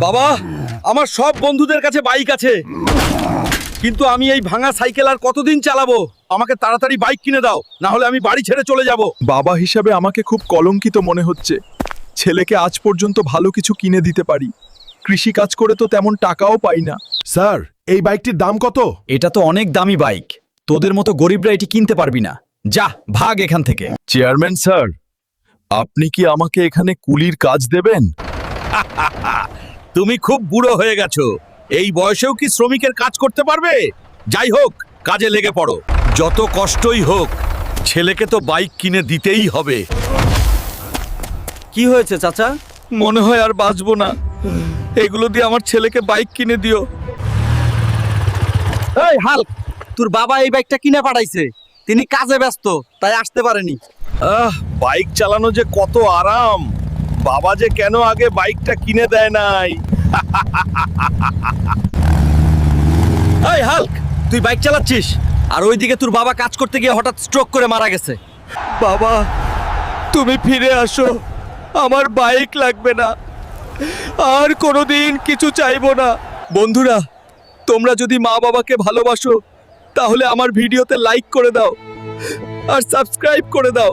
বাবা, আমার সব বন্ধুদের কাছে বাইক আছে, কিন্তু আমি এই ভাঙা সাইকেল আর কতদিন চালাবো? আমাকে তাড়াতাড়ি বাইক কিনে দাও, না হলে আমি বাড়ি ছেড়ে চলে যাব। বাবা হিসাবে আমাকে খুব কলঙ্কিত মনে হচ্ছে। ছেলেকে আজ পর্যন্ত ভালো কিছু কিনে দিতে পারি, কৃষি কাজ করে তো তেমন টাকাও পাই না। স্যার, এই বাইকটির দাম কত? এটা তো অনেক দামি বাইক, তোদের মতো গরিবরা এটি কিনতে পারবি না। যা ভাগ এখান থেকে। চেয়ারম্যান স্যার, আপনি কি আমাকে এখানে কুলির কাজ দেবেন? তুমি খুব বুড়ো হয়ে গেছো, এই বয়সেও কি শ্রমিকের কাজ করতে পারবে? যাই হোক, কাজে লেগে পড়ো। যত কষ্টই হোক, ছেলেকে তো বাইক কিনে দিতেই হবে। কি হয়েছে চাচা? মনে হয় আর বাঁচবো না, এগুলো দিয়ে আমার ছেলেকে বাইক কিনে দিও। এই হাল্ক, তোর বাবা এই বাইকটা কিনে পাঠাইছে, তিনি কাজে ব্যস্ত তাই আসতে পারেনি। বাইক চালানো যে কত আরাম, বাবা যে কেন আগে বাইকটা কিনে দেয় নাই। এই হাল্ক, তুই বাইক চালাচ্ছিস আর ওইদিকে তোর বাবা কাজ করতে গিয়ে হঠাৎ স্ট্রোক করে মারা গেছে। বাবা, তুমি ফিরে আসো, আমার বাইক লাগবে না, আর কোনোদিন কিছু চাইবো না। বন্ধুরা, তোমরা যদি মা বাবাকে ভালোবাসো তাহলে আমার ভিডিওতে লাইক করে দাও আর সাবস্ক্রাইব করে দাও।